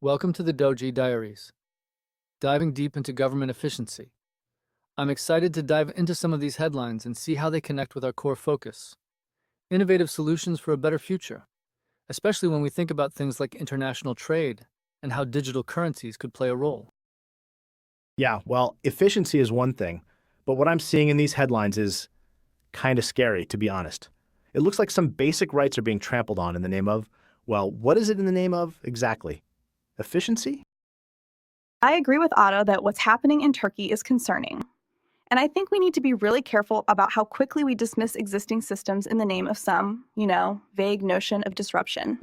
Welcome to the DOGE Diaries, diving deep into government efficiency. I'm excited to dive into some of these headlines and see how they connect with our core focus: innovative solutions for a better future, especially when we think about things like international trade and how digital currencies could play a role. Yeah, well, efficiency is one thing, but what I'm seeing in these headlines is kind of scary, to be honest. It looks like some basic rights are being trampled on in the name of, well, what is it in the name of exactly? Efficiency? I agree with Otto that what's happening in Turkey is concerning. And I think we need to be really careful about how quickly we dismiss existing systems in the name of some, vague notion of disruption.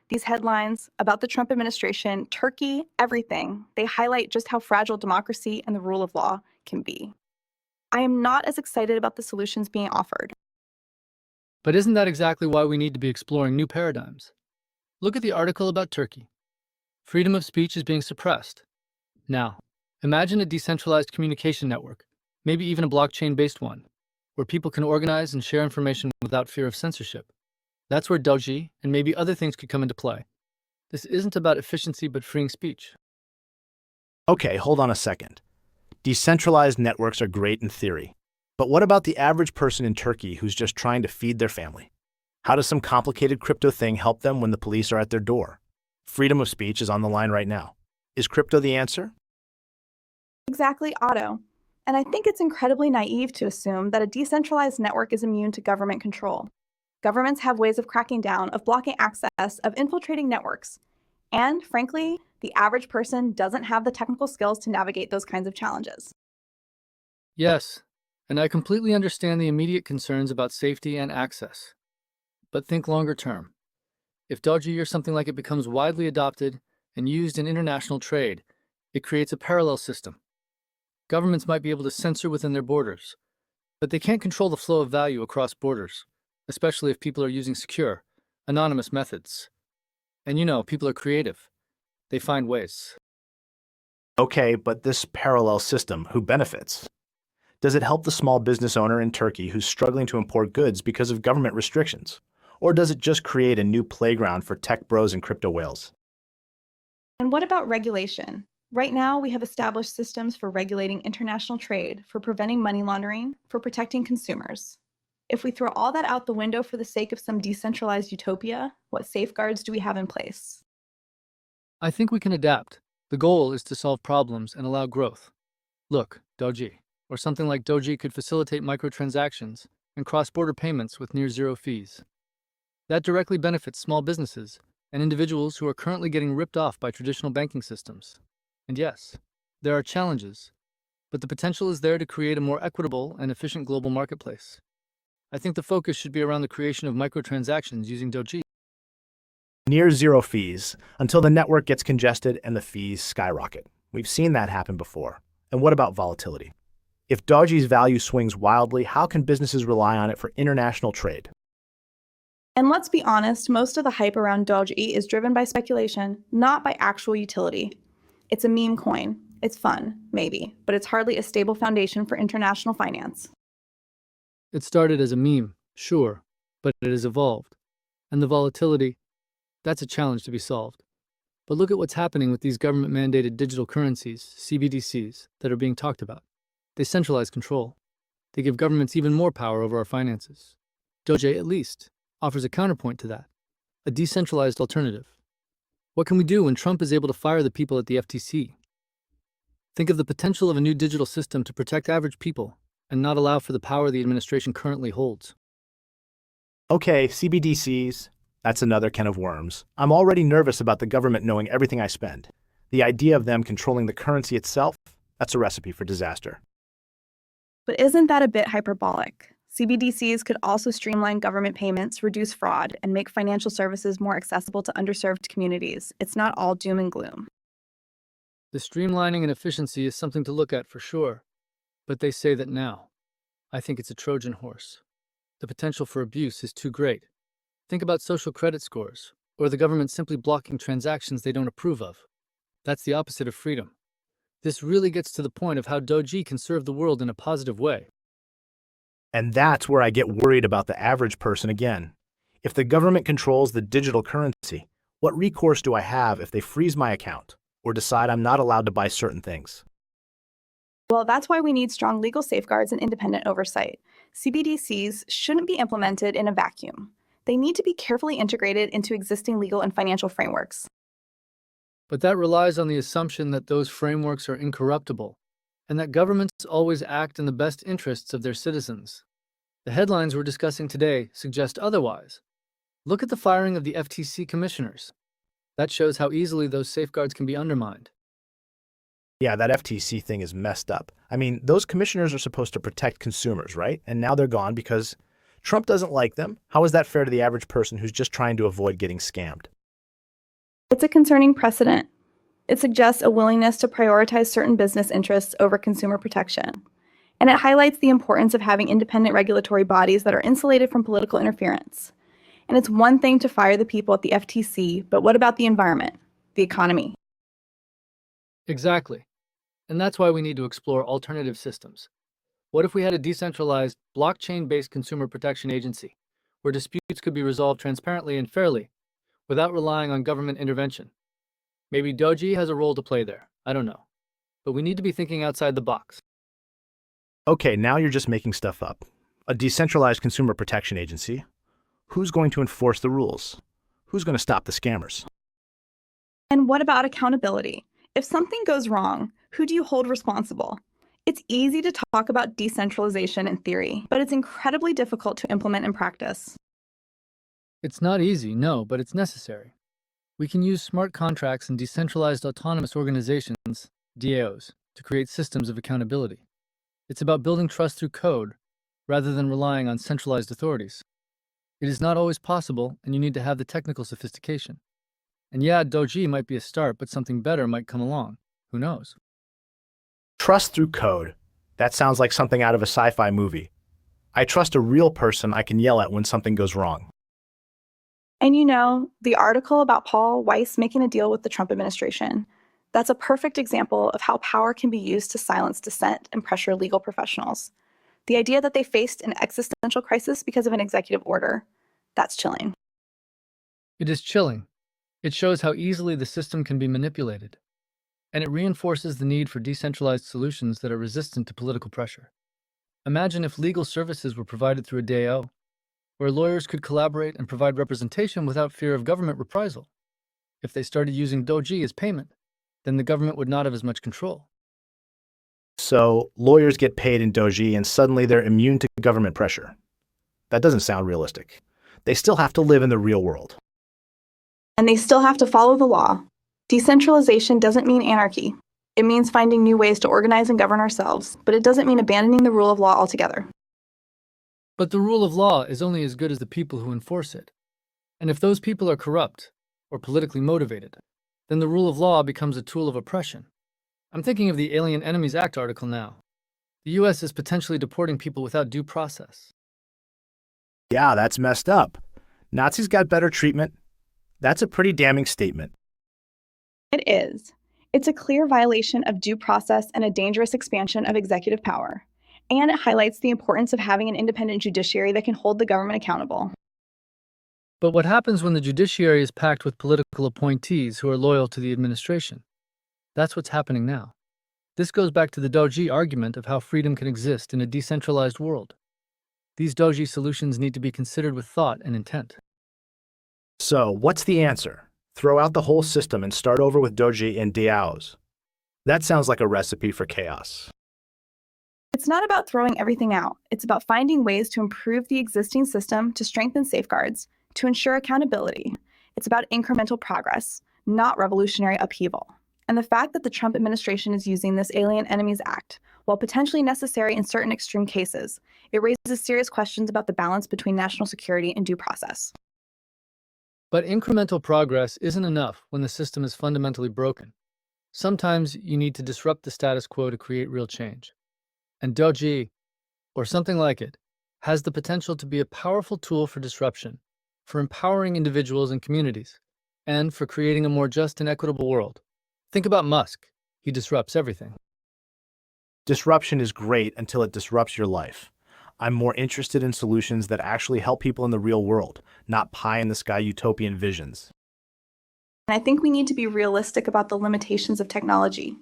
These headlines about the Trump administration, Turkey, everything, they highlight just how fragile democracy and the rule of law can be. I am not as excited about the solutions being offered. But isn't that exactly why we need to be exploring new paradigms? Look at the article about Turkey. Freedom of speech is being suppressed. Now, imagine a decentralized communication network, maybe even a blockchain-based one, where people can organize and share information without fear of censorship. That's where DOGE and maybe other things could come into play. This isn't about efficiency but freeing speech. Okay, hold on a second. Decentralized networks are great in theory, but what about the average person in Turkey who's just trying to feed their family? How does some complicated crypto thing help them when the police are at their door? Freedom of speech is on the line right now. Is crypto the answer? Exactly, Otto. And I think it's incredibly naive to assume that a decentralized network is immune to government control. Governments have ways of cracking down, of blocking access, of infiltrating networks. And frankly, the average person doesn't have the technical skills to navigate those kinds of challenges. Yes, and I completely understand the immediate concerns about safety and access. But think longer term. If DOGE or something like it becomes widely adopted and used in international trade, it creates a parallel system. Governments might be able to censor within their borders, but they can't control the flow of value across borders, especially if people are using secure, anonymous methods. And people are creative. They find ways. Okay, but this parallel system, who benefits? Does it help the small business owner in Turkey who's struggling to import goods because of government restrictions? Or does it just create a new playground for tech bros and crypto whales? And what about regulation? Right now, we have established systems for regulating international trade, for preventing money laundering, for protecting consumers. If we throw all that out the window for the sake of some decentralized utopia, what safeguards do we have in place? I think we can adapt. The goal is to solve problems and allow growth. Look, DOGE, or something like DOGE could facilitate microtransactions and cross-border payments with near zero fees. That directly benefits small businesses and individuals who are currently getting ripped off by traditional banking systems. And yes, there are challenges, but the potential is there to create a more equitable and efficient global marketplace. I think the focus should be around the creation of microtransactions using DOGE. Near zero fees until the network gets congested and the fees skyrocket. We've seen that happen before. And what about volatility? If DOGE's value swings wildly, how can businesses rely on it for international trade? And let's be honest, most of the hype around DOGE is driven by speculation, not by actual utility. It's a meme coin. It's fun, maybe, but it's hardly a stable foundation for international finance. It started as a meme, sure, but it has evolved. And the volatility, that's a challenge to be solved. But look at what's happening with these government-mandated digital currencies, CBDCs, that are being talked about. They centralize control. They give governments even more power over our finances. DOGE, at least, offers a counterpoint to that, a decentralized alternative. What can we do when Trump is able to fire the people at the FTC? Think of the potential of a new digital system to protect average people and not allow for the power the administration currently holds. Okay, CBDCs, that's another can of worms. I'm already nervous about the government knowing everything I spend. The idea of them controlling the currency itself, that's a recipe for disaster. But isn't that a bit hyperbolic? CBDCs could also streamline government payments, reduce fraud, and make financial services more accessible to underserved communities. It's not all doom and gloom. The streamlining and efficiency is something to look at for sure, but they say that now. I think it's a Trojan horse. The potential for abuse is too great. Think about social credit scores, or the government simply blocking transactions they don't approve of. That's the opposite of freedom. This really gets to the point of how DOGE can serve the world in a positive way. And that's where I get worried about the average person again. If the government controls the digital currency, What recourse do I have if they freeze my account or decide I'm not allowed to buy certain things? Well, that's why we need strong legal safeguards and independent oversight. CBDCs shouldn't be implemented in a vacuum. They need to be carefully integrated into existing legal and financial frameworks. But that relies on the assumption that those frameworks are incorruptible and that governments always act in the best interests of their citizens. The headlines we're discussing today suggest otherwise. Look at the firing of the FTC commissioners. That shows how easily those safeguards can be undermined. Yeah, that FTC thing is messed up. I mean, those commissioners are supposed to protect consumers, right? And now they're gone because Trump doesn't like them. How is that fair to the average person who's just trying to avoid getting scammed? It's a concerning precedent. It suggests a willingness to prioritize certain business interests over consumer protection. And it highlights the importance of having independent regulatory bodies that are insulated from political interference. And it's one thing to fire the people at the FTC, but what about the environment, the economy? Exactly. And that's why we need to explore alternative systems. What if we had a decentralized, blockchain-based consumer protection agency, where disputes could be resolved transparently and fairly, without relying on government intervention? Maybe DOGE has a role to play there. I don't know. But we need to be thinking outside the box. Okay, now you're just making stuff up. A decentralized consumer protection agency? Who's going to enforce the rules? Who's going to stop the scammers? And what about accountability? If something goes wrong, who do you hold responsible? It's easy to talk about decentralization in theory, but it's incredibly difficult to implement in practice. It's not easy, no, but it's necessary. We can use smart contracts and decentralized autonomous organizations, DAOs, to create systems of accountability. It's about building trust through code, rather than relying on centralized authorities. It is not always possible, and you need to have the technical sophistication. And yeah, DOGE might be a start, but something better might come along. Who knows? Trust through code. That sounds like something out of a sci-fi movie. I trust a real person I can yell at when something goes wrong. And you know, the article about Paul Weiss making a deal with the Trump administration, that's a perfect example of how power can be used to silence dissent and pressure legal professionals. The idea that they faced an existential crisis because of an executive order, that's chilling. It is chilling. It shows how easily the system can be manipulated. And it reinforces the need for decentralized solutions that are resistant to political pressure. Imagine if legal services were provided through a DAO, where lawyers could collaborate and provide representation without fear of government reprisal. If they started using DOGE as payment, then the government would not have as much control. So, lawyers get paid in DOGE and suddenly they're immune to government pressure. That doesn't sound realistic. They still have to live in the real world. And they still have to follow the law. Decentralization doesn't mean anarchy. It means finding new ways to organize and govern ourselves, but it doesn't mean abandoning the rule of law altogether. But the rule of law is only as good as the people who enforce it. And if those people are corrupt or politically motivated, then the rule of law becomes a tool of oppression. I'm thinking of the Alien Enemies Act article now. The US is potentially deporting people without due process. Yeah, that's messed up. Nazis got better treatment. That's a pretty damning statement. It is. It's a clear violation of due process and a dangerous expansion of executive power. And it highlights the importance of having an independent judiciary that can hold the government accountable. But what happens when the judiciary is packed with political appointees who are loyal to the administration? That's what's happening now. This goes back to the DOGE argument of how freedom can exist in a decentralized world. These DOGE solutions need to be considered with thought and intent. So, what's the answer? Throw out the whole system and start over with DOGE and DAOs. That sounds like a recipe for chaos. It's not about throwing everything out. It's about finding ways to improve the existing system, to strengthen safeguards, to ensure accountability. It's about incremental progress, not revolutionary upheaval. And the fact that the Trump administration is using this Alien Enemies Act, while potentially necessary in certain extreme cases, it raises serious questions about the balance between national security and due process. But incremental progress isn't enough when the system is fundamentally broken. Sometimes you need to disrupt the status quo to create real change. And DOGE, or something like it, has the potential to be a powerful tool for disruption, for empowering individuals and communities, and for creating a more just and equitable world. Think about Musk. He disrupts everything. Disruption is great until it disrupts your life. I'm more interested in solutions that actually help people in the real world, not pie-in-the-sky utopian visions. I think we need to be realistic about the limitations of technology.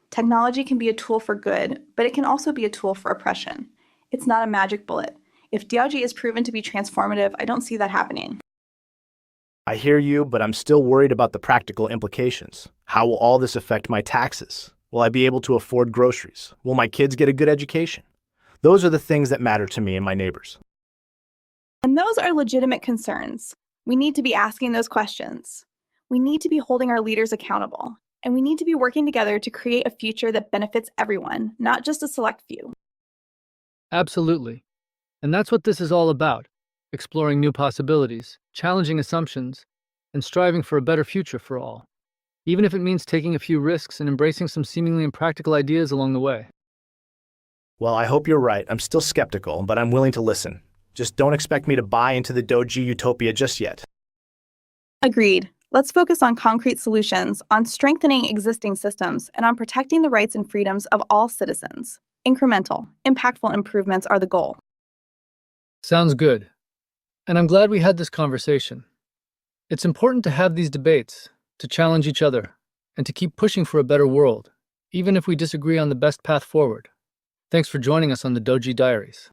Technology can be a tool for good, but it can also be a tool for oppression. It's not a magic bullet. If DOGE is proven to be transformative, I don't see that happening. I hear you, but I'm still worried about the practical implications. How will all this affect my taxes? Will I be able to afford groceries? Will my kids get a good education? Those are the things that matter to me and my neighbors. And those are legitimate concerns. We need to be asking those questions. We need to be holding our leaders accountable. And we need to be working together to create a future that benefits everyone, not just a select few. Absolutely. And that's what this is all about: exploring new possibilities, challenging assumptions, and striving for a better future for all, even if it means taking a few risks and embracing some seemingly impractical ideas along the way. Well, I hope you're right. I'm still skeptical, but I'm willing to listen. Just don't expect me to buy into the DOGE utopia just yet. Agreed. Let's focus on concrete solutions, on strengthening existing systems, and on protecting the rights and freedoms of all citizens. Incremental, impactful improvements are the goal. Sounds good. And I'm glad we had this conversation. It's important to have these debates, to challenge each other, and to keep pushing for a better world, even if we disagree on the best path forward. Thanks for joining us on the DOGE Diaries.